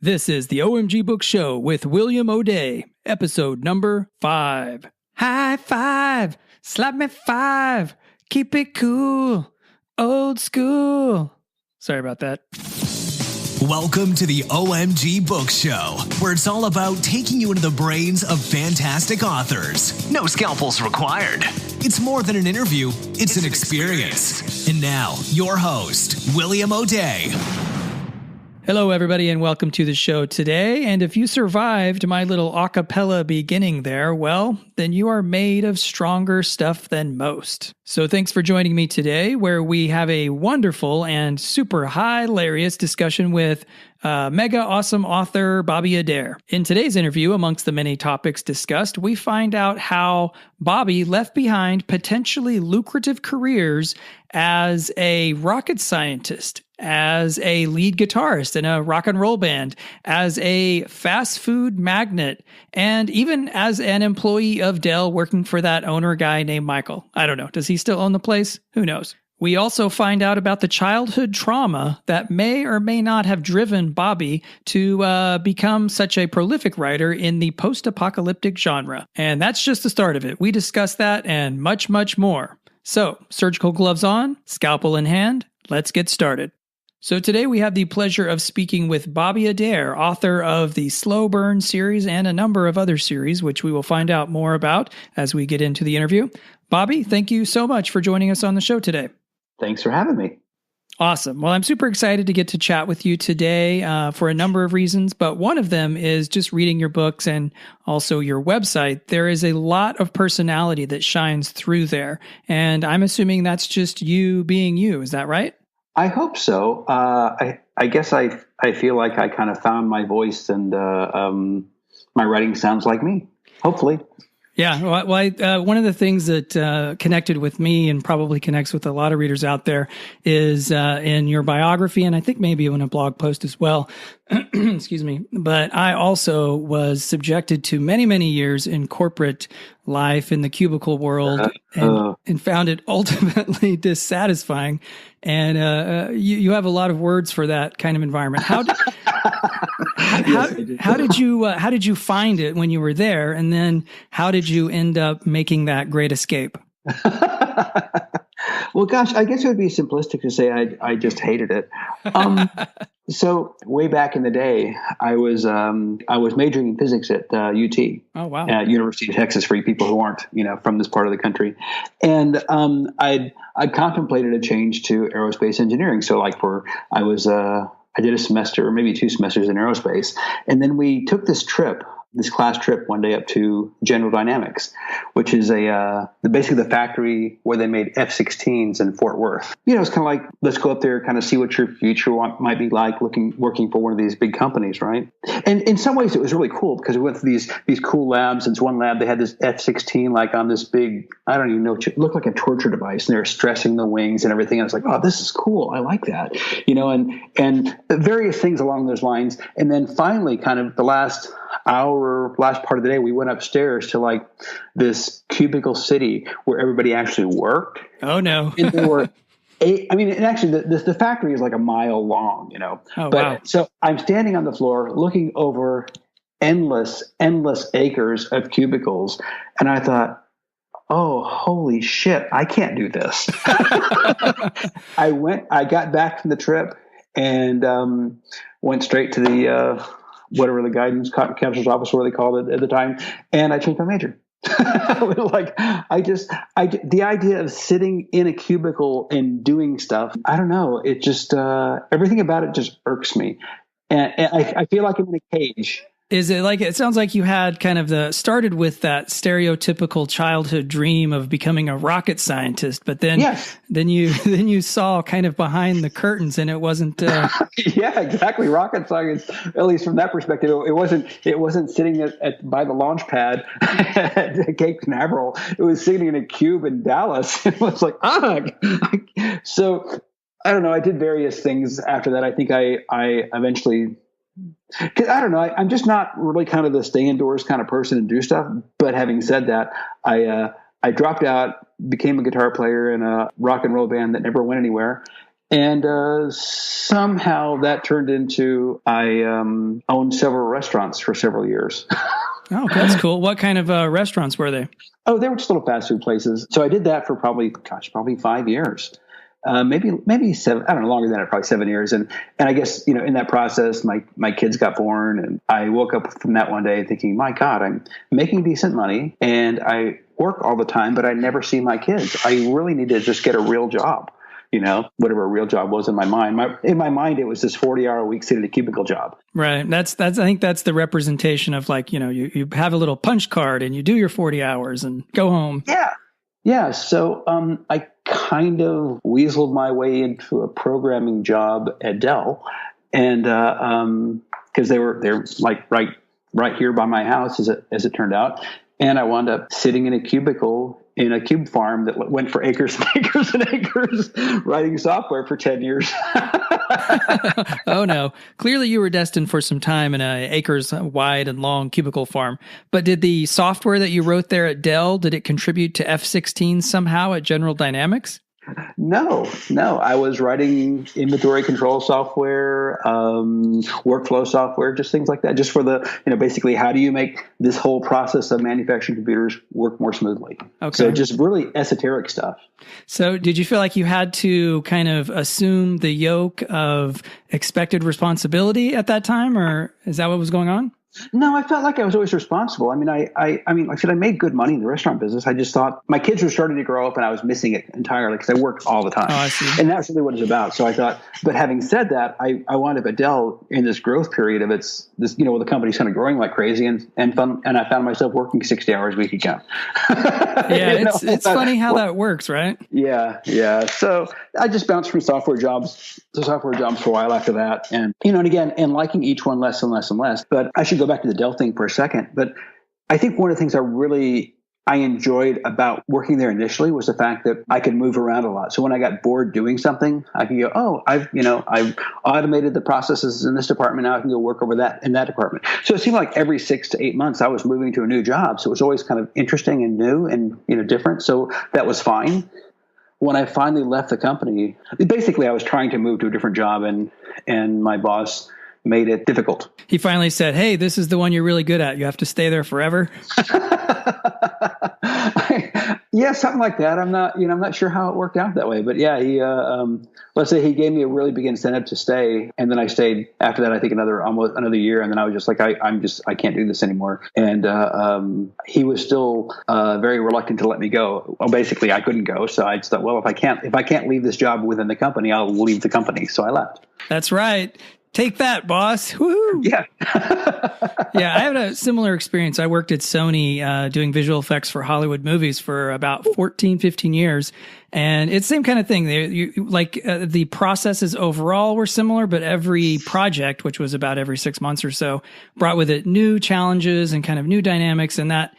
This is the OMG Book Show with William O'Day, episode number 5. High five, slap me 5, keep it cool, old school. Sorry about that. Welcome to the OMG Book Show, where it's all about taking you into the brains of fantastic authors. No scalpels required. It's more than an interview, it's an experience. And now, your host, William O'Day. Hello, everybody, and welcome to the show today. And if you survived my little a cappella beginning there, well, then you are made of stronger stuff than most. So thanks for joining me today, where we have a wonderful and super hilarious discussion with mega awesome author Bobby Adair. In today's interview, amongst the many topics discussed, we find out how Bobby left behind potentially lucrative careers as a rocket scientist, as a lead guitarist in a rock and roll band, as a fast food magnate, and even as an employee of Dell working for that owner guy named Michael. I don't know. Does he still own the place? Who knows? We also find out about the childhood trauma that may or may not have driven Bobby to become such a prolific writer in the post-apocalyptic genre. And that's just the start of it. We discuss that and much, much more. So, surgical gloves on, scalpel in hand, let's get started. So today we have the pleasure of speaking with Bobby Adair, author of the Slow Burn series and a number of other series, which we will find out more about as we get into the interview. Bobby, thank you so much for joining us on the show today. Thanks for having me. Awesome. Well, I'm super excited to get to chat with you today for a number of reasons, but one of them is just reading your books and also your website. There is a lot of personality that shines through there, and I'm assuming that's just you being you. Is that right? I hope so. I guess I feel like I kind of found my voice, and my writing sounds like me, hopefully. Yeah, well, one of the things that connected with me and probably connects with a lot of readers out there is in your biography, and I think maybe in a blog post as well. Excuse me. But I also was subjected to many, many years in corporate life in the cubicle world and found it ultimately dissatisfying. And you have a lot of words for that kind of environment. How did you find it when you were there, and then how did you end up making that great escape? Well, gosh, I guess it would be simplistic to say I just hated it. So way back in the day, I was majoring in physics at UT. Oh, wow. At University of Texas, for you people who aren't from this part of the country, and I'd contemplated a change to aerospace engineering. So I did a semester or maybe 2 semesters in aerospace. And then we took this class trip one day up to General Dynamics, which is basically the factory where they made F-16s in Fort Worth. It's kind of like, let's go up there, kind of see what your future might be like working for one of these big companies, right? And in some ways it was really cool because we went through these cool labs. And one lab, they had this F-16 like on this big, I don't even know, it looked like a torture device, and they were stressing the wings and everything. And I was like, oh, this is cool. I like that, and various things along those lines. And then finally, kind of the last part of the day, we went upstairs to like this cubicle city where everybody actually worked. Oh no! And there were the factory is like a mile long, Oh, wow. So I'm standing on the floor looking over endless acres of cubicles, and I thought, oh, holy shit, I can't do this. I got back from the trip and went straight to the whatever the guidance counselor's office, where they called it at the time, and I changed my major. The idea of sitting in a cubicle and doing stuff, I don't know, it just everything about it just irks me, and I feel like I'm in a cage. Is it like, it sounds like you had kind of started with that stereotypical childhood dream of becoming a rocket scientist, but then, yes. then you saw kind of behind the curtains, and it wasn't. Yeah, exactly. Rocket science, at least from that perspective, it wasn't sitting by the launch pad at Cape Canaveral. It was sitting in a cube in Dallas. It was like, so I don't know. I did various things after that. I think I eventually. Because I don't know, I'm just not really kind of the stay indoors kind of person and do stuff. But having said that, I dropped out, became a guitar player in a rock and roll band that never went anywhere, And somehow that turned into I owned several restaurants for several years. Oh, that's cool. What kind of restaurants were they? Oh, they were just little fast food places. So I did that for probably 5 years. Maybe seven, I don't know, longer than that, probably 7 years. And I guess, in that process, my kids got born, and I woke up from that one day thinking, my God, I'm making decent money and I work all the time, but I never see my kids. I really need to just get a real job. Whatever a real job was in my mind. In my mind, it was this 40-hour-a-week sit in a cubicle job. Right. That's. I think that's the representation of you have a little punch card and you do your 40 hours and go home. Yeah. Yeah. So I kind of weaseled my way into a programming job at Dell, and because they're like right here by my house, as it turned out, and I wound up sitting in a cubicle in a cube farm that went for acres and acres and acres, writing software for 10 years. Oh, no. Clearly you were destined for some time in a acres wide and long cubicle farm. But did the software that you wrote there at Dell, did it contribute to F-16 somehow at General Dynamics? No. I was writing inventory control software, workflow software, just things like that. Just for the, basically, how do you make this whole process of manufacturing computers work more smoothly? Okay. So just really esoteric stuff. So did you feel like you had to kind of assume the yoke of expected responsibility at that time, or is that what was going on? No, I felt like I was always responsible. I mean, like I said, I made good money in the restaurant business. I just thought my kids were starting to grow up and I was missing it entirely because I worked all the time. Oh, I see. And that's really what it's about. So I thought, but having said that, I wound up at Dell in this growth period of the company's kind of growing like crazy and I found myself working 60 hours a week again. Yeah, it's funny how that works, right? Yeah. So I just bounced from software jobs to software jobs for a while after that. And, and liking each one less and less and less. But I should go back to the Dell thing for a second. But I think one of the things I enjoyed about working there initially was the fact that I could move around a lot. So when I got bored doing something, I could go, oh, I've automated the processes in this department. Now I can go work over that in that department. So it seemed like every 6 to 8 months I was moving to a new job. So it was always kind of interesting and new and, different. So that was fine. When I finally left the company, basically I was trying to move to a different job and my boss made it difficult. He finally said, hey, this is the one you're really good at. You have to stay there forever. Yeah, something like that. I'm not sure how it worked out that way, but yeah, he, let's say he gave me a really big incentive to stay. And then I stayed after that, I think almost another year. And then I was just like, I can't do this anymore. And, he was still, very reluctant to let me go. Well, basically I couldn't go. So I just thought, well, if I can't leave this job within the company, I'll leave the company. So I left. That's right. Take that, boss. Woohoo. Yeah. Yeah, I had a similar experience. I worked at Sony doing visual effects for Hollywood movies for about 14, 15 years. And it's the same kind of thing. The processes overall were similar, but every project, which was about every 6 months or so, brought with it new challenges and kind of new dynamics. And that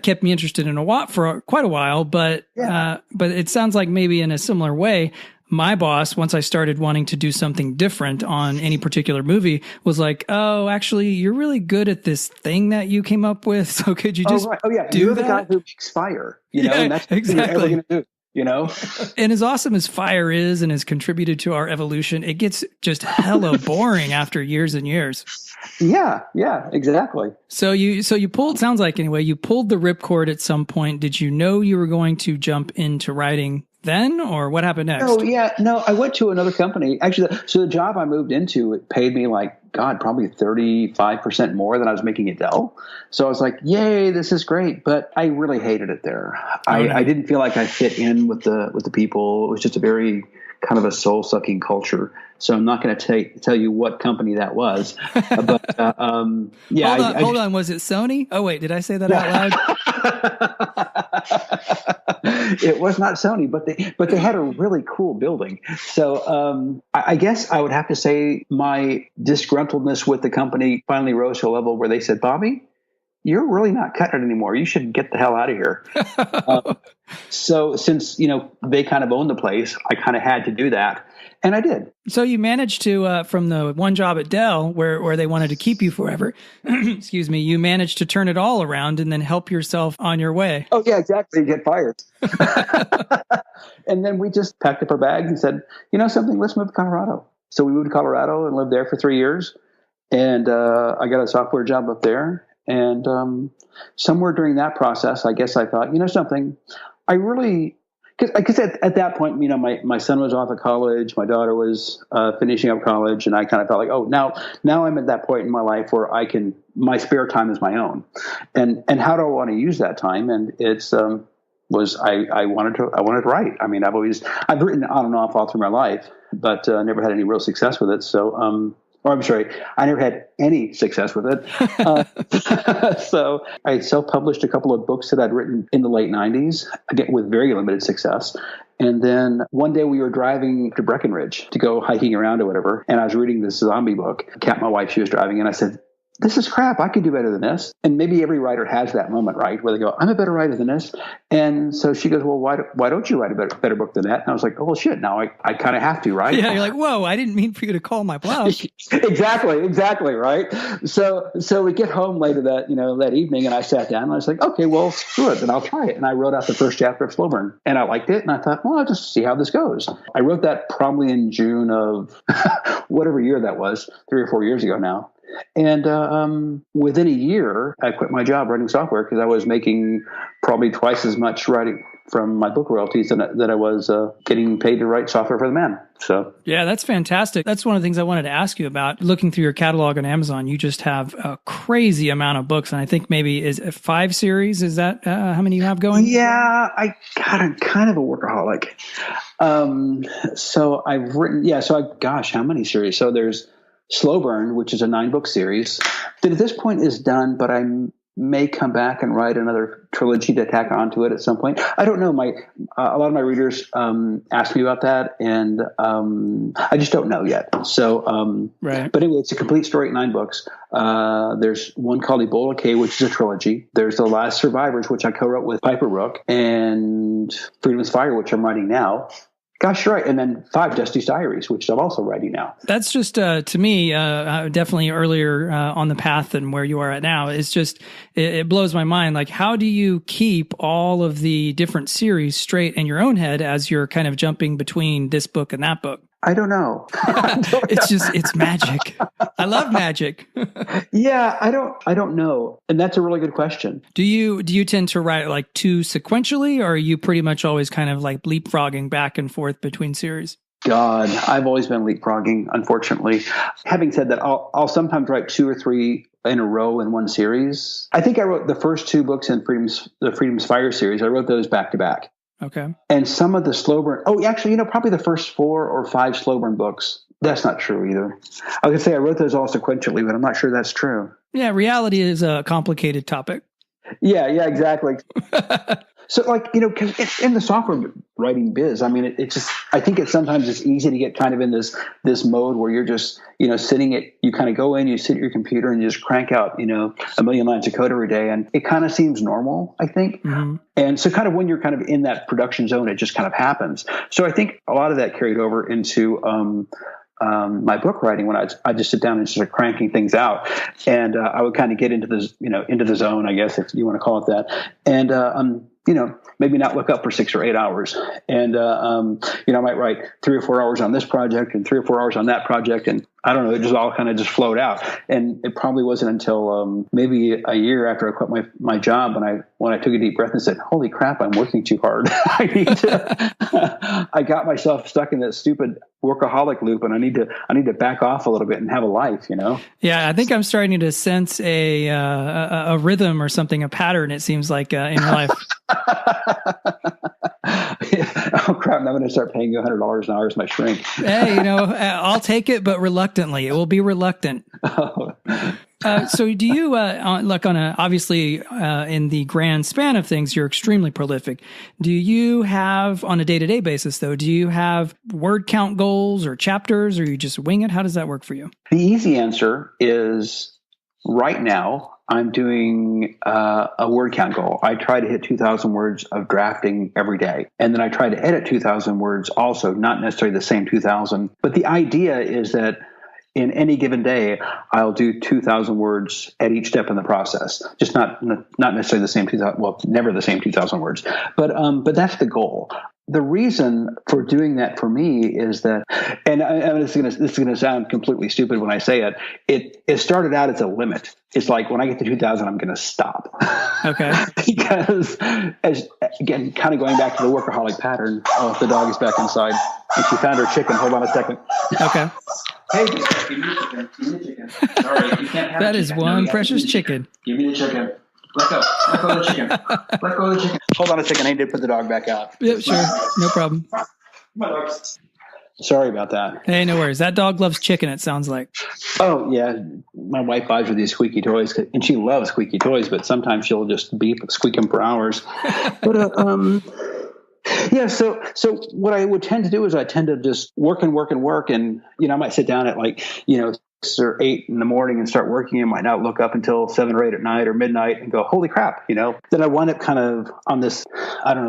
kept me interested in for quite a while. But it sounds like maybe in a similar way, my boss, once I started wanting to do something different on any particular movie, was like, oh, actually, you're really good at this thing that you came up with. So could you just do you're that? The guy who makes fire, and that's exactly what you're gonna do. And as awesome as fire is and has contributed to our evolution, it gets just hella boring after years and years. Yeah, exactly. So you pulled, sounds like anyway, you pulled the ripcord at some point. Did you know you were going to jump into writing then, or what happened next? No, I went to another company. Actually, so the job I moved into, it paid me probably 35% more than I was making at Dell. So I was like, yay, this is great. But I really hated it there. I didn't feel like I fit in with the people. It was just a very kind of a soul-sucking culture. So I'm not going to tell you what company that was. But Hold on. Was it Sony? Oh, wait, did I say that out loud? It was not Sony, but they had a really cool building. So I guess I would have to say my disgruntledness with the company finally rose to a level where they said, Bobby, you're really not cutting it anymore. You should get the hell out of here. So since, they kind of owned the place, I kind of had to do that. And I did. So you managed to, from the one job at Dell where they wanted to keep you forever, excuse me, you managed to turn it all around and then help yourself on your way. Oh, yeah, exactly. Get fired. And then we just packed up our bags and said, something, let's move to Colorado. So we moved to Colorado and lived there for 3 years. And I got a software job up there. And somewhere during that process, I guess I thought, something, I really, because at that point, my son was off at college, my daughter was finishing up college, and I kind of felt like, oh, now I'm at that point in my life where my spare time is my own, and how do I want to use that time? And it's I wanted to write. I mean, I've written on and off all through my life, but never had any real success with it. So. Or I'm sorry, I never had any success with it. So I self-published a couple of books that I'd written in the late 90s, again, with very limited success. And then one day we were driving to Breckenridge to go hiking around or whatever, and I was reading this zombie book. Kat, my wife, she was driving, and I said, this is crap. I could do better than this. And maybe every writer has that moment, right? Where they go, I'm a better writer than this. And so she goes, well, why don't you write a better book than that? And I was like, oh, well, shit. Now I kind of have to, right? Yeah. You're like, whoa, I didn't mean for you to call my bluff. Exactly. Right. So we get home later that evening, and I sat down and I was like, okay, well, screw it. Then I'll try it. And I wrote out the first chapter of Slow Burn, and I liked it. And I thought, well, I'll just see how this goes. I wrote that probably in June of whatever year that was, 3 or 4 years ago now. And within a year, I quit my job writing software because I was making probably twice as much writing from my book royalties than I was getting paid to write software for the man. So yeah, that's fantastic. That's one of the things I wanted to ask you about. Looking through your catalog on Amazon, you just have a crazy amount of books, and I think maybe is a 5 series. Is that how many you have going? Yeah, I'm kind of a workaholic. So I've written, gosh, how many series? So there's Slow Burn, which is a 9-book series that at this point is done, but I may come back and write another trilogy to tack onto it at some point. I don't know. A lot of my readers ask me about that, and I just don't know yet. So, right. But anyway, it's a complete story, 9 books. There's one called Ebola K, which is a trilogy. There's The Last Survivors, which I co-wrote with Piper Rook, and Freedom's Fire, which I'm writing now. Gosh, right. And then 5 Dusty's Diaries, which I'm also writing now. That's just, to me, definitely earlier on the path than where you are at now. It's just, it blows my mind. Like, how do you keep all of the different series straight in your own head as you're kind of jumping between this book and that book? I don't know. It's magic. I love magic. Yeah, I don't know. And that's a really good question. Do you tend to write like 2 sequentially, or are you pretty much always kind of like leapfrogging back and forth between series? God, I've always been leapfrogging, unfortunately. Having said that, I'll sometimes write 2 or 3 in a row in one series. I think I wrote the first 2 books in the Freedom's Fire series. I wrote those back to back. Okay. And some of the Slow Burn, actually, probably the first 4 or 5 Slow Burn books. That's not true either. I was going to say I wrote those all sequentially, but I'm not sure that's true. Yeah, reality is a complicated topic. Yeah, exactly. So, because in the software writing biz, I mean, I think sometimes it's easy to get kind of in this mode where you're just, you kind of go in, you sit at your computer and you just crank out, a million lines of code every day. And it kind of seems normal, I think. Mm-hmm. And so kind of when you're kind of in that production zone, it just kind of happens. So I think a lot of that carried over into my book writing when I just sit down and start cranking things out, and I would kind of get into the zone, I guess, if you want to call it that, and maybe not look up for 6 or 8 hours, and I might write 3 or 4 hours on this project and 3 or 4 hours on that project, and I don't know, it just all kind of just flowed out. And it probably wasn't until maybe a year after I quit my job when I took a deep breath and said, holy crap, I'm working too hard. I got myself stuck in that stupid workaholic loop, and I need to back off a little bit and have a life, Yeah, I think I'm starting to sense a rhythm or something, a pattern, it seems like, in your life. Oh crap! I'm going to start paying you $100 an hour as my shrink. Hey, I'll take it, but reluctantly. It will be reluctant. Oh. So do you, obviously, in the grand span of things, you're extremely prolific. Do you have, on a day-to-day basis, though, do you have word count goals or chapters, or you just wing it? How does that work for you? The easy answer is right now, I'm doing a word count goal. I try to hit 2,000 words of drafting every day. And then I try to edit 2,000 words also, not necessarily the same 2,000. But the idea is that in any given day, I'll do 2,000 words at each step in the process. Just not necessarily the same 2,000. Well, never the same 2,000 words. But that's the goal. The reason for doing that for me is that, and this is going to sound completely stupid when I say it. It started out as a limit. It's like when I get to 2,000, I'm going to stop. Okay. Because again, kind of going back to the workaholic pattern. Oh, the dog is back inside, and she found her chicken. Hold on a second. Okay. Hey, give me the chicken. Give me the chicken. Sorry, you can't have that the is chicken. one precious chicken. Give me the chicken. Let go. Let go of the chicken. Let go of the chicken. Hold on a second. I need to put the dog back out. Yep, sure. No problem. My dog. Sorry about that. Hey, no worries. That dog loves chicken, it sounds like. Oh, yeah. My wife buys her these squeaky toys, and she loves squeaky toys, but sometimes she'll just squeak them for hours. But, yeah, so what I would tend to do is I tend to just work. And, I might sit down at 6 or 8 in the morning and start working. I might not look up until 7 or 8 at night or midnight and go, holy crap, Then I wind up kind of on this,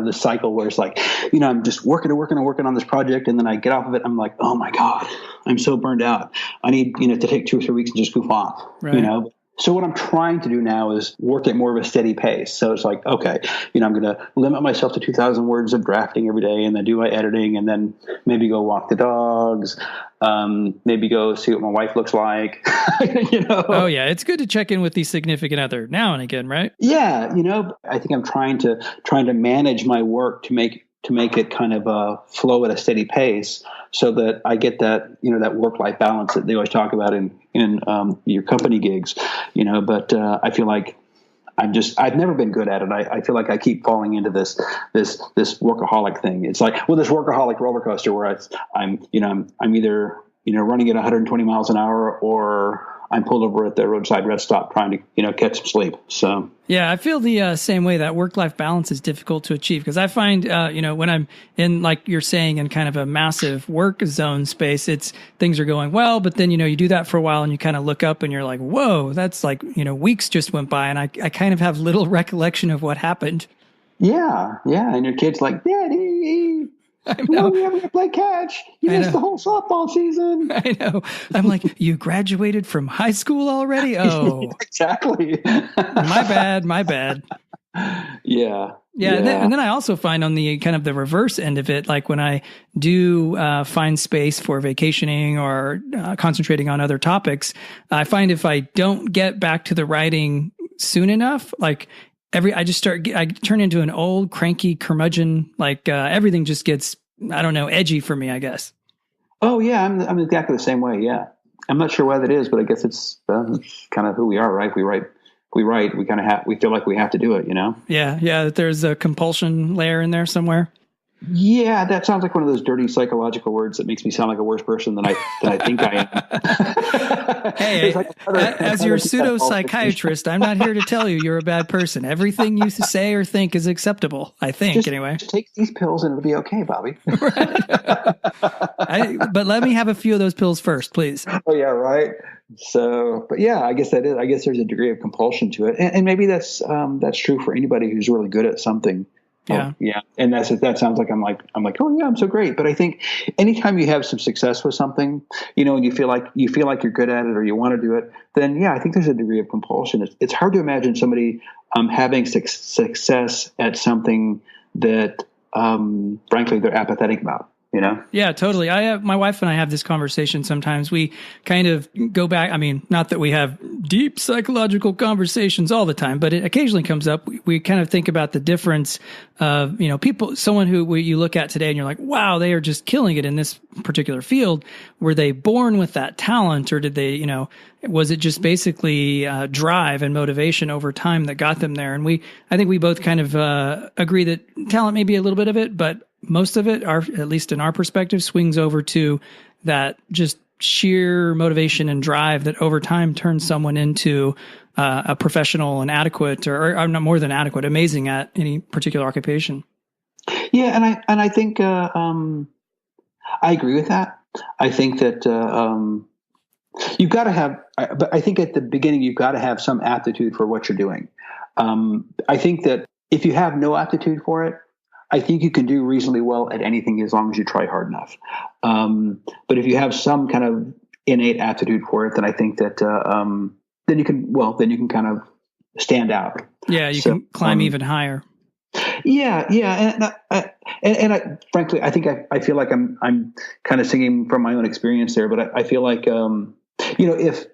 this cycle where it's like, I'm just working on this project. And then I get off of it. I'm like, oh my God, I'm so burned out. I need, to take 2 or 3 weeks and just goof off, right. So what I'm trying to do now is work at more of a steady pace. So it's like, okay, I'm going to limit myself to 2,000 words of drafting every day and then do my editing and then maybe go walk the dogs, maybe go see what my wife looks like, Oh yeah. It's good to check in with the significant other now and again, right? Yeah. I think I'm trying to manage my work to make it kind of flow at a steady pace so that I get that, that work-life balance that they always talk about in your company gigs, but I feel like I've never been good at it. I feel like I keep falling into this workaholic thing. It's like, this workaholic roller coaster where I'm either, running at 120 miles an hour or I'm pulled over at the roadside rest stop trying to, catch some sleep. So yeah, I feel the same way. That work-life balance is difficult to achieve because I find, when I'm in, like you're saying, in kind of a massive work zone space, things are going well, but then, you do that for a while and you kind of look up and you're like, whoa, that's like, weeks just went by and I kind of have little recollection of what happened. Yeah. Yeah. And your kid's like, Daddy, I know. We're going to play catch. You missed the whole softball season. I know. I'm like, you graduated from high school already? Oh, exactly. My bad. Yeah. Yeah. And then I also find on the kind of the reverse end of it, like when I do find space for vacationing or concentrating on other topics, I find if I don't get back to the writing soon enough, like I turn into an old cranky curmudgeon. Like everything just gets, edgy for me, I guess. Oh yeah. I'm exactly the same way. Yeah. I'm not sure why that is, but I guess it's kind of who we are, right? We write, we kind of we feel like we have to do it, Yeah. Yeah. There's a compulsion layer in there somewhere. Yeah, that sounds like one of those dirty psychological words that makes me sound like a worse person than I think I am. Hey, as your pseudo-psychiatrist, I'm not here to tell you you're a bad person. Everything you say or think is acceptable, I think, anyway. Just take these pills and it'll be okay, Bobby. But let me have a few of those pills first, please. Oh, yeah, right. So, but yeah, I guess I guess there's a degree of compulsion to it. And maybe that's true for anybody who's really good at something. Yeah. Oh, yeah. And that sounds like I'm like, oh yeah, I'm so great. But I think anytime you have some success with something, and you feel like you're good at it or you want to do it, then yeah, I think there's a degree of compulsion. It's hard to imagine somebody having success at something that frankly they're apathetic about. Yeah, totally. My wife and I have this conversation sometimes. We kind of go back. I mean, not that we have deep psychological conversations all the time, but it occasionally comes up. We kind of think about the difference of, someone who you look at today and you're like, wow, they are just killing it in this particular field. Were they born with that talent or did they, was it just basically drive and motivation over time that got them there? And I think we both kind of agree that talent may be a little bit of it, but most of it, at least in our perspective, swings over to that just sheer motivation and drive that over time turns someone into a professional and adequate, or not more than adequate, amazing at any particular occupation. Yeah, and I think I agree with that. I think that You've got to have, but I think at the beginning, you've got to have some aptitude for what you're doing. I think that if you have no aptitude for it, I think you can do reasonably well at anything as long as you try hard enough. But if you have some kind of innate aptitude for it, then I think that then you can kind of stand out. Yeah, you can climb even higher. Yeah, and frankly, I think I feel like I'm kind of singing from my own experience there, but I feel like if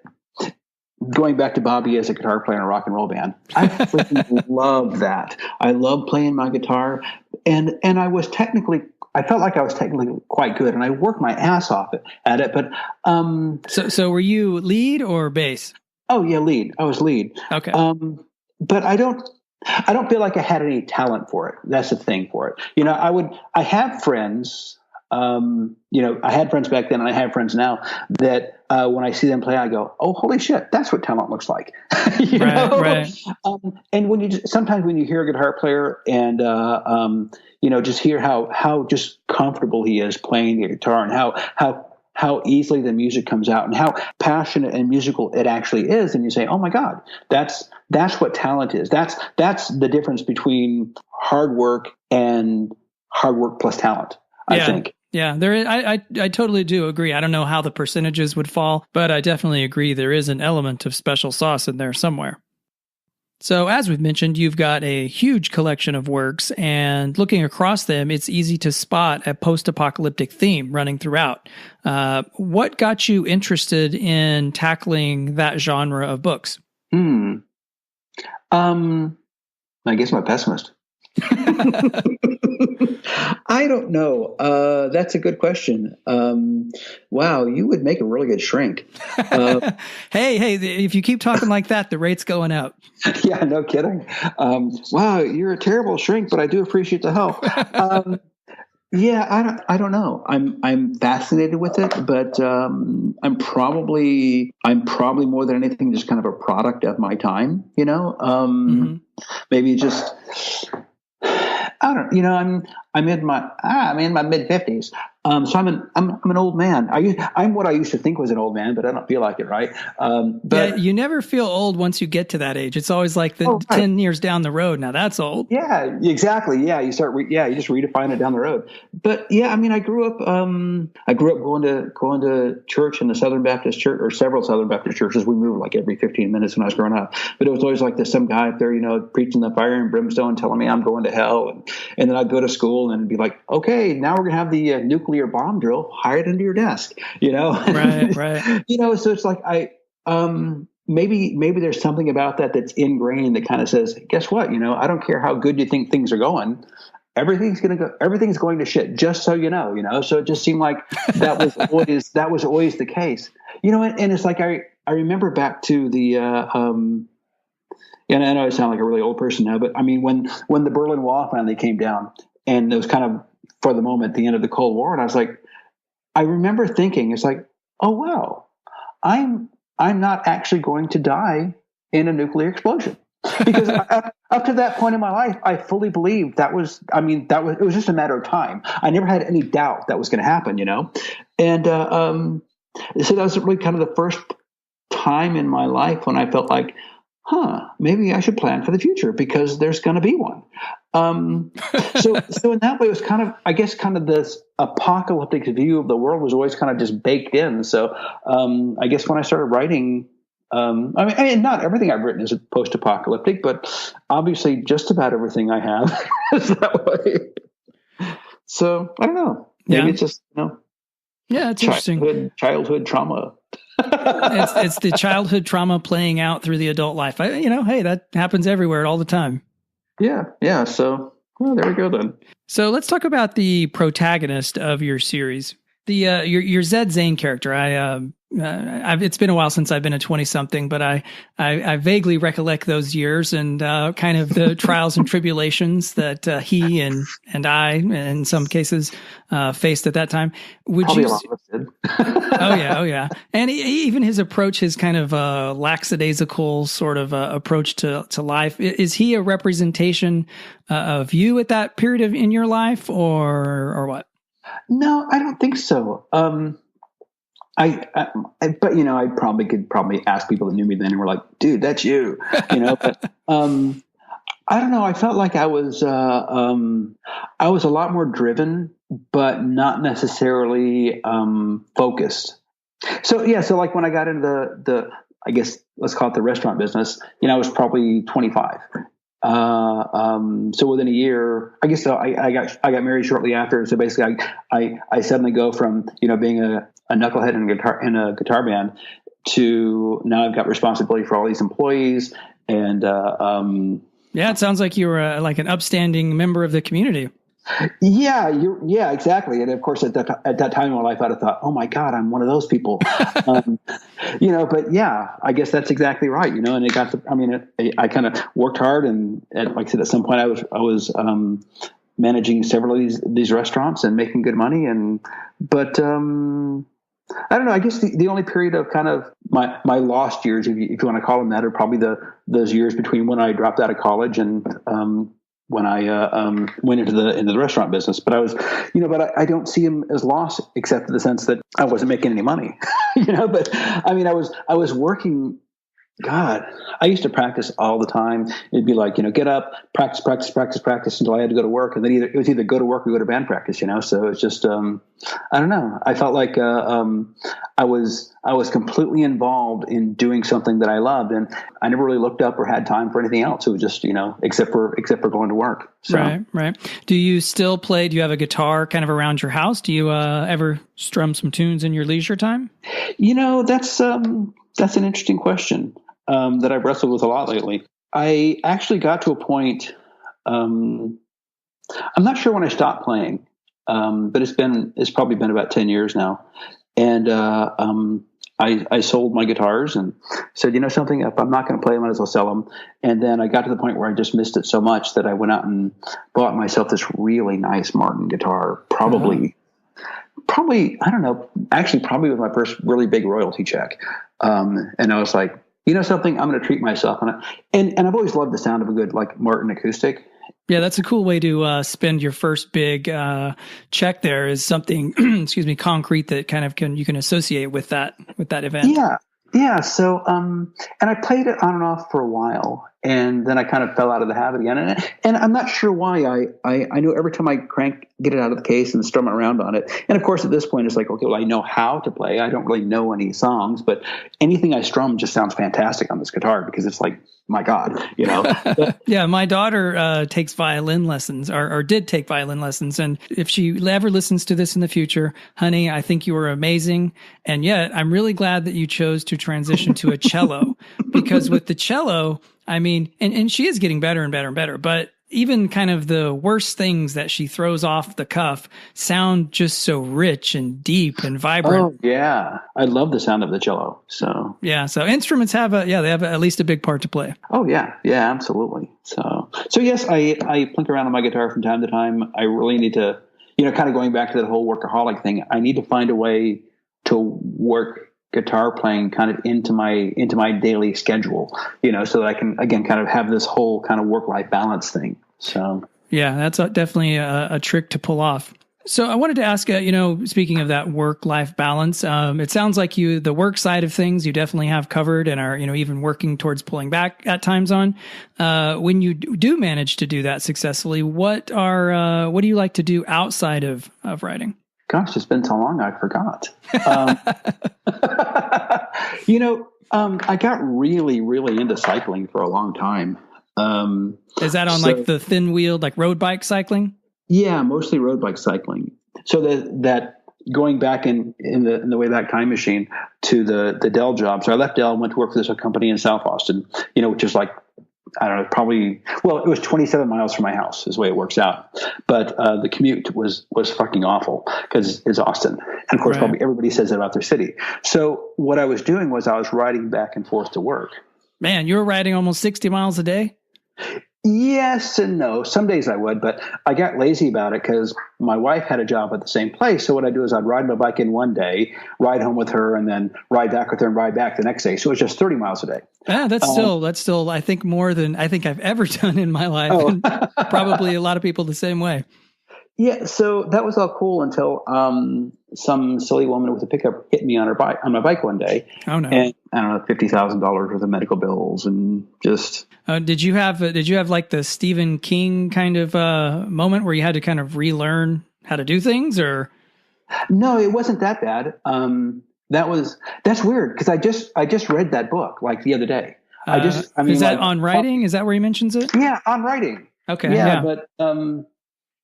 going back to Bobby as a guitar player in a rock and roll band, I freaking love that. I love playing my guitar, and I felt like I was technically quite good, and I worked my ass off at it. But so were you lead or bass? Oh yeah, lead. I was lead. Okay. But I don't feel like I had any talent for it. That's the thing for it. I have friends, I had friends back then and I have friends now that when I see them play, I go, oh, holy shit, that's what talent looks like. Right. And sometimes when you hear a guitar player and, just hear how just comfortable he is playing the guitar and how easily the music comes out and how passionate and musical it actually is. And you say, oh my God, that's what talent is. That's the difference between hard work and hard work plus talent, I think. Yeah, I totally do agree. I don't know how the percentages would fall, but I definitely agree there is an element of special sauce in there somewhere. So as we've mentioned, you've got a huge collection of works, and looking across them, it's easy to spot a post-apocalyptic theme running throughout. What got you interested in tackling that genre of books? I guess I'm a pessimist. I don't know. That's a good question. Wow, you would make a really good shrink. Hey, if you keep talking like that, the rate's going up. Yeah, no kidding. Wow, you're a terrible shrink, but I do appreciate the help. Yeah, I don't know. I'm fascinated with it, but I'm probably more than anything just kind of a product of my time. Maybe just. I don't. I'm in my mid 50s. So I'm an old man. I'm what I used to think was an old man, but I don't feel like it, right? But you never feel old once you get to that age. It's always like 10 years down the road. Now that's old. Yeah, exactly. Yeah, you just redefine it down the road. But yeah, I grew up going to church in the Southern Baptist Church, or several Southern Baptist churches. We moved like every 15 minutes when I was growing up. But it was always like there's some guy up there, preaching the fire and brimstone, telling me I'm going to hell, and then I'd go to school and be like, okay, now we're gonna have the nuclear bomb drill, hide it under your desk, Right. So it's like maybe there's something about that's ingrained that kind of says, guess what, I don't care how good you think things are going, everything's going to shit, just so you know. So it just seemed like that was always the case, and it's like I remember back to the and I know I sound like a really old person now, but when the Berlin Wall finally came down, and it was kind of, for the moment, the end of the Cold War, and I remember thinking, it's like, oh wow, I'm not actually going to die in a nuclear explosion, because up to that point in my life, I fully believed it was just a matter of time. I never had any doubt that was going to happen, and so that was really kind of the first time in my life when I felt like, maybe I should plan for the future because there's going to be one. So in that way, it was kind of this apocalyptic view of the world was always kind of just baked in. So I guess when I started writing, not everything I've written is post-apocalyptic, but obviously just about everything I have is that way. So I don't know. Maybe it's just yeah, it's interesting. Childhood trauma. it's the childhood trauma playing out through the adult life. Hey, that happens everywhere all the time. Yeah. So, there we go then. So let's talk about the protagonist of your series, the your Zed Zane character. It's been a while since I've been a 20-something, but I vaguely recollect those years and kind of the trials and tribulations that he and I, in some cases, faced at that time. Probably a lot of us did. Oh yeah, and even his approach, his kind of lackadaisical sort of approach to life. Is he a representation of you at that period in your life, or what? No, I don't think so. But I could probably ask people that knew me then and were like, dude, that's you, but, I don't know. I felt like I was a lot more driven, but not necessarily, focused. So like when I got into I guess let's call it the restaurant business, I was probably 25. So within a year, I guess I got married shortly after. So basically I suddenly go from, being a knucklehead in a guitar band to now I've got responsibility for all these employees. And, yeah, it sounds like you were like an upstanding member of the community. Yeah, exactly. And of course, at that time in my life, I'd have thought, oh my God, I'm one of those people. But yeah, I guess that's exactly right. And it got I kind of worked hard, and like I said, at some point I was managing several of these restaurants and making good money. But I don't know. I guess the only period of kind of my lost years, if you want to call them that, are probably those years between when I dropped out of college and when I went into the restaurant business. But I was, but I don't see them as lost, except in the sense that I wasn't making any money. But I was working. God, I used to practice all the time. It'd be like, get up, practice until I had to go to work. And then it was either go to work or go to band practice, So it's just, I don't know. I felt like, I was completely involved in doing something that I loved, and I never really looked up or had time for anything else. It was just, except for going to work. So. Right. Do you still play? Do you have a guitar kind of around your house? Do you ever strum some tunes in your leisure time? That's an interesting question. That I've wrestled with a lot lately. I actually got to a point, I'm not sure when I stopped playing, but it's probably been about 10 years now. And I sold my guitars and said, something, if I'm not going to play, I might as well sell them. And then I got to the point where I just missed it so much that I went out and bought myself this really nice Martin guitar, probably, I don't know, actually probably with my first really big royalty check. And I was like, something, I'm going to treat myself. And I've always loved the sound of a good, like, Martin acoustic. Yeah, that's a cool way to spend your first big check there, is something, concrete that kind of you can associate with that event. Yeah. So, and I played it on and off for a while, and then I kind of fell out of the habit again. And I'm not sure why. I know every time I get it out of the case and strum around on it. And of course, at this point, it's like, okay, well, I know how to play. I don't really know any songs, but anything I strum just sounds fantastic on this guitar, because it's like, my God, Yeah, my daughter takes violin lessons, or did take violin lessons. And if she ever listens to this in the future, honey, I think you are amazing. And yet I'm really glad that you chose to transition to a cello, because with the cello, I mean, and she is getting better and better and better, but even kind of the worst things that she throws off the cuff sound just so rich and deep and vibrant. Oh yeah. I love the sound of the cello. So yeah. So instruments have they have at least a big part to play. Oh yeah. Yeah, absolutely. So yes, I plink around on my guitar from time to time. I really need to, kind of going back to that whole workaholic thing, I need to find a way to work guitar playing kind of into my daily schedule, so that I can, again, kind of have this whole kind of work-life balance thing. So yeah, that's definitely a trick to pull off. So I wanted to ask, speaking of that work-life balance, it sounds like the work side of things, you definitely have covered and are, even working towards pulling back at times on. When you do manage to do that successfully, what do you like to do outside of writing? Gosh, it's been so long, I forgot. I got really, really into cycling for a long time. Is that on like the thin wheeled, like road bike cycling? Yeah, mostly road bike cycling. So that going back in the way back time machine to the Dell job. So I left Dell, went to work for this company in South Austin, which is like, I don't know, probably, well, it was 27 miles from my house is the way it works out. But the commute was fucking awful because it's Austin. And of course, Probably everybody says that about their city. So what I was doing was I was riding back and forth to work. Man, you were riding almost 60 miles a day? Yes and no. Some days I would, but I got lazy about it because my wife had a job at the same place. So what I do is I'd ride my bike in one day, ride home with her, and then ride back with her and ride back the next day. So it was just 30 miles a day. Yeah, that's still, I think, more than I think I've ever done in my life. And probably a lot of people the same way. Yeah, so that was all cool until some silly woman with a pickup hit me on my bike one day. Oh no! And I don't know, $50,000 worth of medical bills, and just. Did you have like the Stephen King kind of moment where you had to kind of relearn how to do things, or? No, it wasn't that bad. That's weird because I just read that book like the other day. Is that on writing? Is that where he mentions it? Yeah, on writing. Okay. Yeah. But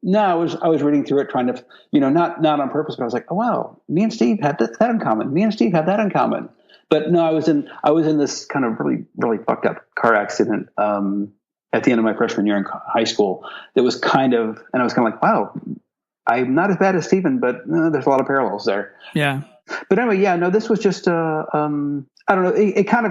no, I was reading through it, trying to, not on purpose, but I was like, oh wow, me and Steve had that in common. Me and Steve had that in common. But no, I was in this kind of really, really fucked up car accident at the end of my freshman year in high school. That was and I was kind of like, wow, I'm not as bad as Steven, but there's a lot of parallels there. Yeah. But anyway, yeah, no, this was just I don't know. It kind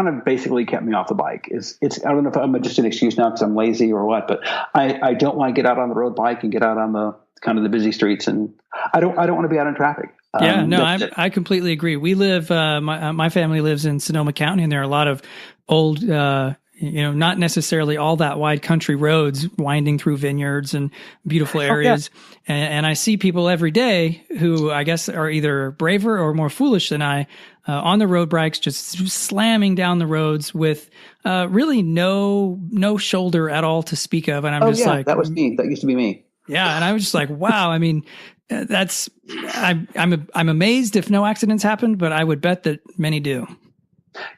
of basically kept me off the bike. It's I don't know if I'm just an excuse now because I'm lazy or what, but I don't want to get out on the road bike and get out on the kind of the busy streets, and I don't want to be out in traffic. Yeah, no, I completely agree. We live my family lives in Sonoma County, and there are a lot of old not necessarily all that wide country roads winding through vineyards and beautiful areas. Oh, yeah. And I see people every day who I guess are either braver or more foolish than I on the road bikes, just slamming down the roads with really no shoulder at all to speak of. And I'm like, that was me. That used to be me. Yeah. And I was just like, wow. I mean, I'm amazed if no accidents happened, but I would bet that many do.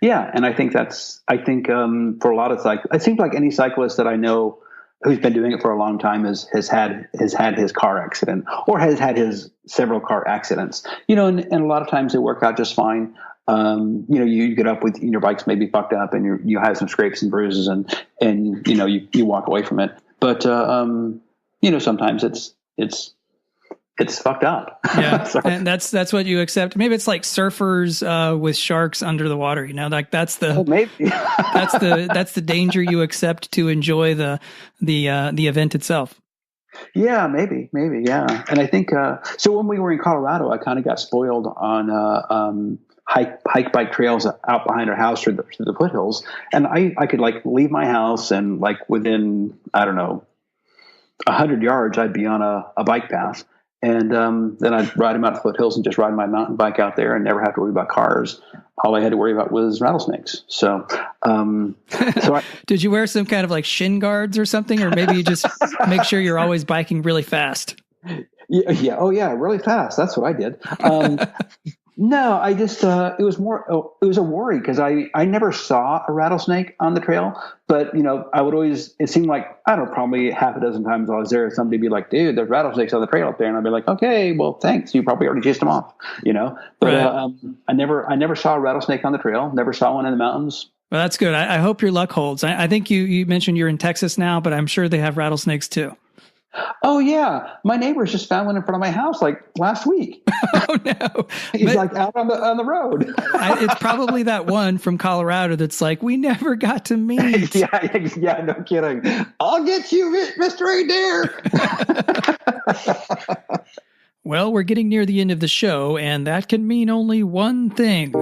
Yeah, and I think for a lot of cyclists, it seems like any cyclist that I know who's been doing it for a long time has had his car accident or has had his several car accidents. And a lot of times they work out just fine. You get up with your bike's maybe fucked up and you have some scrapes and bruises and you walk away from it. But sometimes it's fucked up. Yeah. And that's what you accept. Maybe it's like surfers with sharks under the water, like that's the maybe that's the danger you accept to enjoy the event itself. Yeah, maybe. Yeah. And I think so when we were in Colorado, I kind of got spoiled on hike bike trails out behind our house through the foothills, and I could like leave my house and like within, I don't know, 100 yards I'd be on a bike path. And then I'd ride them out the foothills and just ride my mountain bike out there and never have to worry about cars. All I had to worry about was rattlesnakes. So, did you wear some kind of like shin guards or something, or maybe you just make sure you're always biking really fast? Yeah. Oh, yeah. Really fast. That's what I did. No, I just it was a worry because I never saw a rattlesnake on the trail, but I would always, it seemed like, I don't know, probably half a dozen times I was there, somebody would be like, dude, there's rattlesnakes on the trail up there, and I'd be like, okay, well, thanks, you probably already chased them off, but right. I never saw a rattlesnake on the trail, never saw one in the mountains. Well, that's good. I hope your luck holds. I think you mentioned you're in Texas now, but I'm sure they have rattlesnakes too. Oh yeah, my neighbors just found one in front of my house like last week. Oh no, he's like out on the road. It's probably that one from Colorado that's like, we never got to meet. yeah, no kidding. I'll get you, Mr. Adair. Well, we're getting near the end of the show, and that can mean only one thing.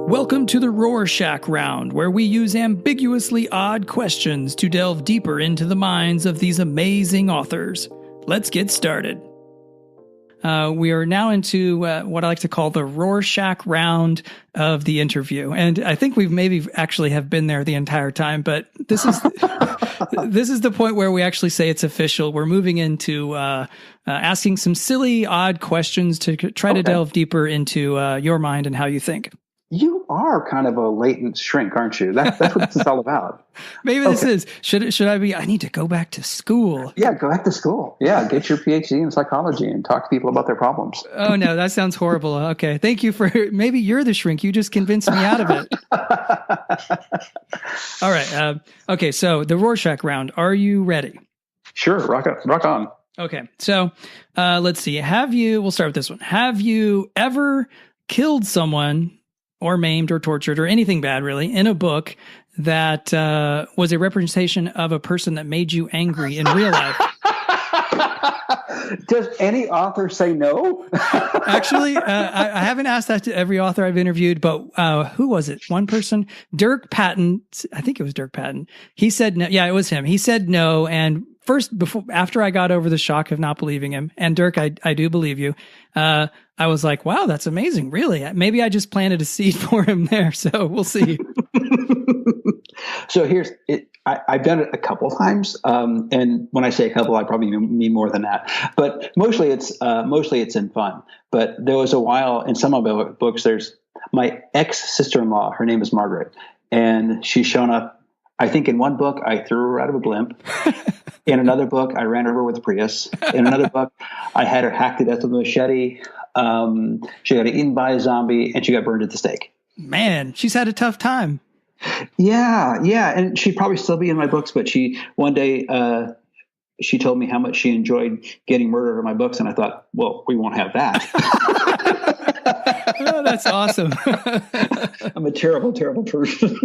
Welcome to the Rorschach round, where we use ambiguously odd questions to delve deeper into the minds of these amazing authors. Let's get started. We are now into what I like to call the Rorschach round of the interview. And I think we've maybe actually have been there the entire time, but this is this is the point where we actually say it's official. We're moving into asking some silly, odd questions to try to delve deeper into your mind and how you think. You are kind of a latent shrink, aren't you? That's what this is all about. Maybe this is. Should I be? I need to go back to school. Yeah, go back to school. Yeah, get your PhD in psychology and talk to people about their problems. Oh, no, that sounds horrible. Okay, thank you for, maybe you're the shrink. You just convinced me out of it. All right. Okay, so the Rorschach round. Are you ready? Sure, rock on. Okay, so let's see. We'll start with this one. Have you ever killed someone or maimed or tortured or anything bad, really, in a book that was a representation of a person that made you angry in real life? Does any author say no? Actually, I haven't asked that to every author I've interviewed, but who was it? One person, Dirk Patton. I think it was Dirk Patton. He said no. Yeah, it was him. He said no. And after I got over the shock of not believing him, and Dirk, I do believe you. I was like, wow, that's amazing. Really? Maybe I just planted a seed for him there. So we'll see. So here's it. I've done it a couple times, and when I say a couple, I probably mean more than that. But mostly it's in fun. But there was a while in some of my books. There's my ex sister-in-law. Her name is Margaret, and she's shown up. I think in one book I threw her out of a blimp. In another book I ran her over with a Prius. In another book I had her hacked to death with a machete. She got eaten by a zombie, and she got burned at the stake. Man, she's had a tough time. Yeah, and she'd probably still be in my books, but one day she told me how much she enjoyed getting murdered in my books, and I thought, well, we won't have that. Oh, that's awesome. I'm a terrible, terrible person.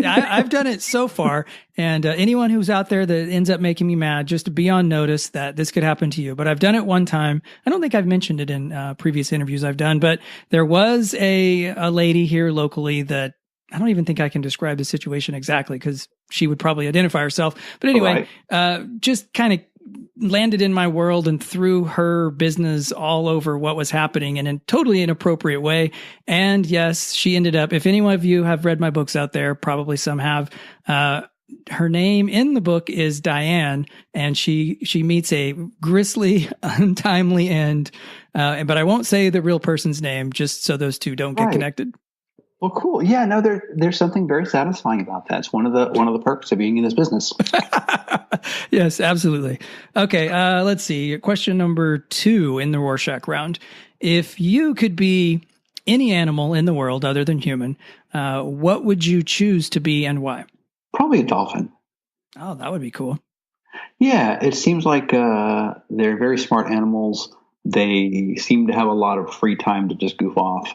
I've done it so far, and anyone who's out there that ends up making me mad, just to be on notice that this could happen to you. But I've done it one time. I don't think I've mentioned it in previous interviews I've done, but there was a lady here locally that I don't even think I can describe the situation exactly because she would probably identify herself. But anyway, just kind of landed in my world and threw her business all over what was happening in a totally inappropriate way. And yes, she ended up, if any of you have read my books out there, probably some have, her name in the book is Diane, and she meets a grisly, untimely end. But I won't say the real person's name just so those two don't get connected. Well, cool. Yeah, no, there's something very satisfying about that. It's one of the perks of being in this business. Yes, absolutely. Okay, let's see. Question number 2 in the Rorschach round. If you could be any animal in the world other than human, what would you choose to be and why? Probably a dolphin. Oh, that would be cool. Yeah, it seems like they're very smart animals. They seem to have a lot of free time to just goof off.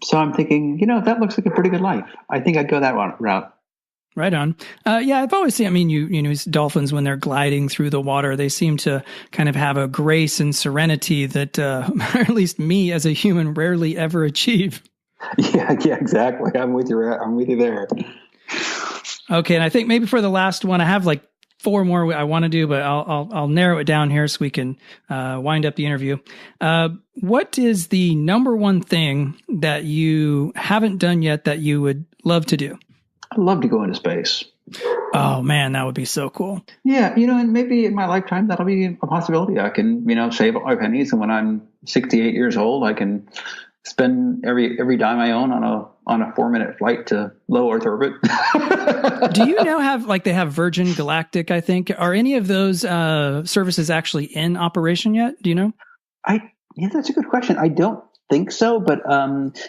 So I'm thinking, that looks like a pretty good life. I think I'd go that route. Right on. Yeah, I've always seen, dolphins, when they're gliding through the water, they seem to kind of have a grace and serenity that, or at least me as a human, rarely ever achieve. Yeah, exactly. I'm with you there. Okay. And I think maybe for the last one, I have like 4 more I want to do, but I'll narrow it down here so we can wind up the interview. What is the number one thing that you haven't done yet that you would love to do? I'd love to go into space. Oh man, that would be so cool. Yeah, and maybe in my lifetime that'll be a possibility. I can, save all my pennies, and when I'm 68 years old, I can spend every dime I own on a 4-minute flight to low Earth orbit. Do you now have, they have Virgin Galactic, I think? Are any of those services actually in operation yet? Do you know? Yeah, that's a good question. I don't think so, but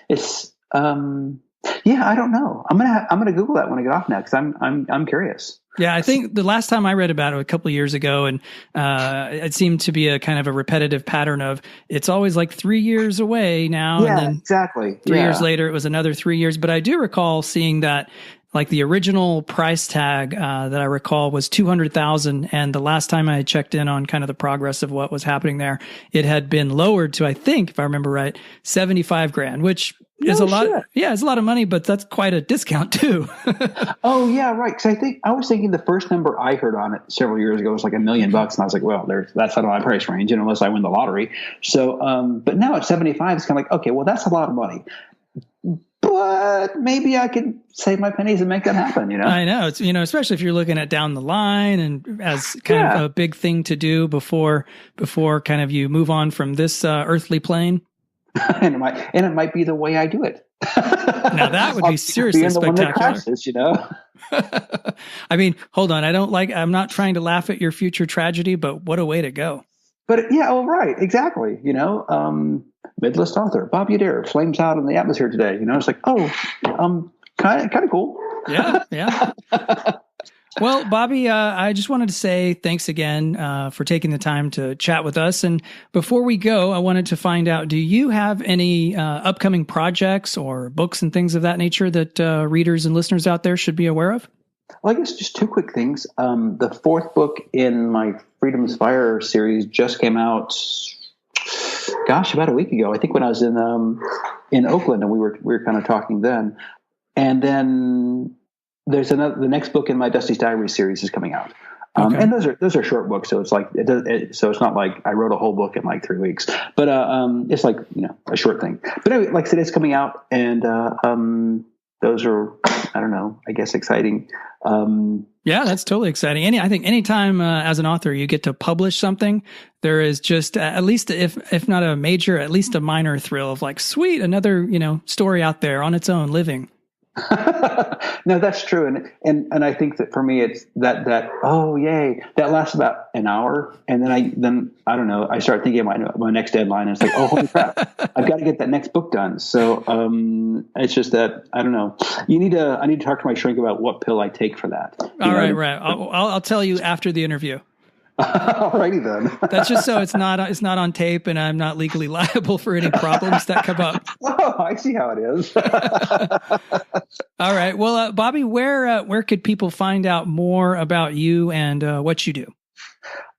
it's I don't know. I'm gonna Google that when I get off now because I'm curious. Yeah, I think the last time I read about it a couple of years ago, and it seemed to be a kind of a repetitive pattern of it's always like 3 years away now. Yeah, and then exactly. 3 years later, it was another 3 years. But I do recall seeing that, like the original price tag that I recall was $200,000, and the last time I checked in on kind of the progress of what was happening there, it had been lowered to, I think, if I remember right, $75,000, which is a lot. Yeah, it's a lot of money, but that's quite a discount too. Oh yeah, right. Because I was thinking the first number I heard on it several years ago was like $1 million, and I was like, well, that's out of my price range, unless I win the lottery. So, but now at 75, it's kind of like, okay, well, that's a lot of money. But maybe I could save my pennies and make that happen, I know. It's, especially if you're looking at down the line and as kind of a big thing to do before kind of you move on from this earthly plane. and it might be the way I do it. Now that would be seriously spectacular. Crashes, I mean, hold on. I'm not trying to laugh at your future tragedy, but what a way to go. But yeah, right. Exactly. Mid-list author Bobby Adair flames out in the atmosphere today. It's like, kind of cool. Yeah. Well, Bobby, I just wanted to say thanks again for taking the time to chat with us. And before we go, I wanted to find out, do you have any upcoming projects or books and things of that nature that readers and listeners out there should be aware of? Well, I guess just two quick things. The fourth book in my Freedom's Fire series just came out, gosh, about a week ago. I think when I was in Oakland, and we were kind of talking then. And then there's the next book in my Dusty's Diary series is coming out. Okay. And those are short books, so it's like so it's not like I wrote a whole book in like 3 weeks, but it's like a short thing. But anyway, like I said, it's coming out, and those are, I don't know, I guess exciting. Yeah, that's totally exciting. I think anytime as an author you get to publish something, there is just at least if not a major, at least a minor thrill of like, sweet, another story out there on its own living. No, that's true, and I think that for me it's that oh yay, that lasts about an hour, and then I don't know, I start thinking of my next deadline, and it's like, oh holy crap, I've got to get that next book done. So it's just that I don't know. I need to talk to my shrink about what pill I take for that. All right. I'll tell you after the interview. Alrighty then. That's just so it's not on tape, and I'm not legally liable for any problems that come up. Oh, I see how it is. All right. Well, Bobby, where could people find out more about you and what you do?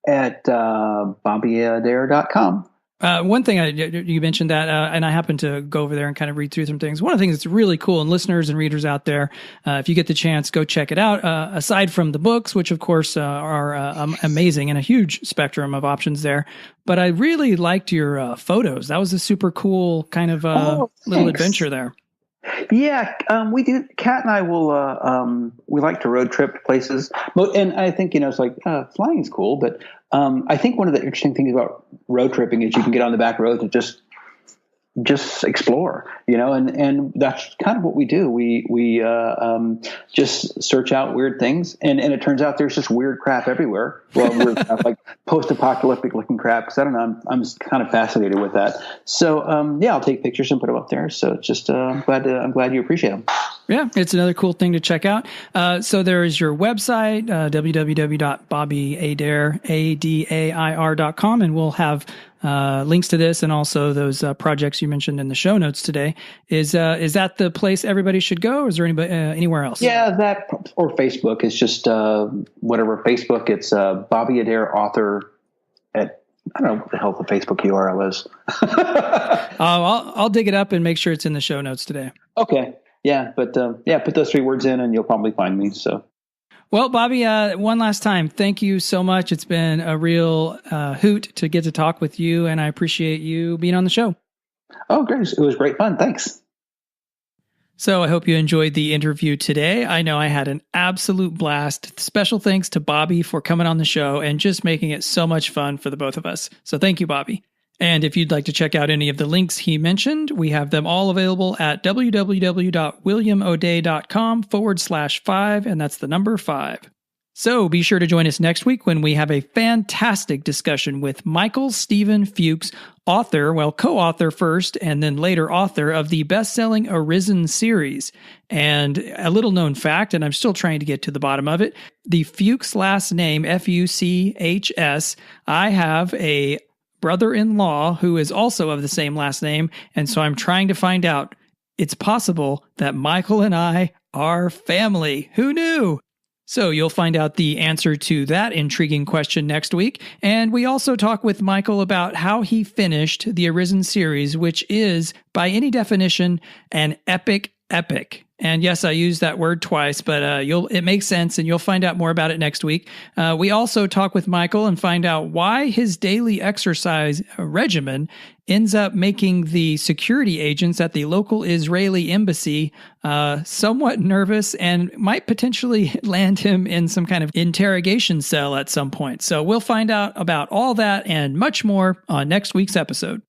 At bobbyadair.com. One thing you mentioned that, and I happened to go over there and kind of read through some things. One of the things that's really cool, and listeners and readers out there, if you get the chance, go check it out. Aside from the books, which of course are amazing and a huge spectrum of options there, but I really liked your photos. That was a super cool kind of little adventure there. Yeah, we do. Kat and I will. We like to road trip places, and I think it's like flying is cool, but I think one of the interesting things about road tripping is you can get on the back road to just explore, and that's kind of what we do. We just search out weird things, and it turns out there's just weird crap everywhere. Well, weird crap, like post-apocalyptic looking crap. Because I don't know, I'm kind of fascinated with that. So I'll take pictures and put them up there. So it's just I'm glad you appreciate them. Yeah, it's another cool thing to check out. So there is your website, www.bobbyadair.com, and we'll have links to this and also those projects you mentioned in the show notes today. Is that the place everybody should go, or is there anywhere else? Yeah, that or Facebook. It's just whatever Facebook. It's Bobby Adair author at, I don't know what the hell the Facebook URL is. I'll dig it up and make sure it's in the show notes today. Okay. Yeah, but put those 3 words in and you'll probably find me. So. Well, Bobby, one last time, thank you so much. It's been a real hoot to get to talk with you, and I appreciate you being on the show. Oh, great. It was great fun. Thanks. So I hope you enjoyed the interview today. I know I had an absolute blast. Special thanks to Bobby for coming on the show and just making it so much fun for the both of us. So thank you, Bobby. And if you'd like to check out any of the links he mentioned, we have them all available at www.williamoday.com/5, and that's the number 5. So be sure to join us next week when we have a fantastic discussion with Michael Stephen Fuchs, co-author first and then later author of the best-selling Arisen series. And a little known fact, and I'm still trying to get to the bottom of it, the Fuchs last name, Fuchs, I have a brother-in-law who is also of the same last name, and so I'm trying to find out. It's possible that Michael and I are family. Who knew? So you'll find out the answer to that intriguing question next week, and we also talk with Michael about how he finished the Arisen series, which is, by any definition, an epic. And yes, I used that word twice, but it makes sense, and you'll find out more about it next week. We also talk with Michael and find out why his daily exercise regimen ends up making the security agents at the local Israeli embassy somewhat nervous and might potentially land him in some kind of interrogation cell at some point. So we'll find out about all that and much more on next week's episode.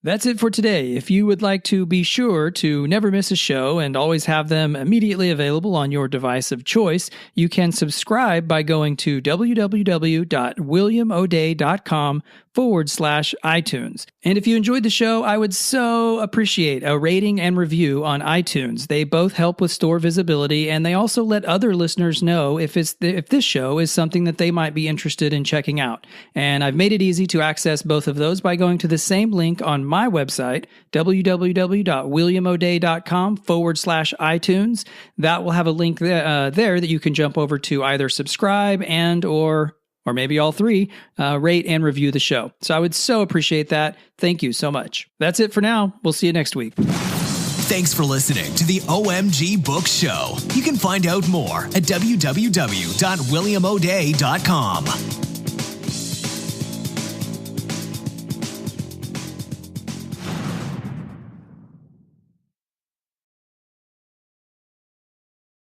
That's it for today. If you would like to be sure to never miss a show and always have them immediately available on your device of choice, you can subscribe by going to www.williamoday.com podcast.com/iTunes. And if you enjoyed the show, I would so appreciate a rating and review on iTunes. They both help with store visibility, and they also let other listeners know if this show is something that they might be interested in checking out. And I've made it easy to access both of those by going to the same link on my website, www.williamodea.com/iTunes. That will have a link there that you can jump over to either subscribe and or maybe all three, rate and review the show. So I would so appreciate that. Thank you so much. That's it for now. We'll see you next week. Thanks for listening to the OMG Book Show. You can find out more at www.williamodea.com.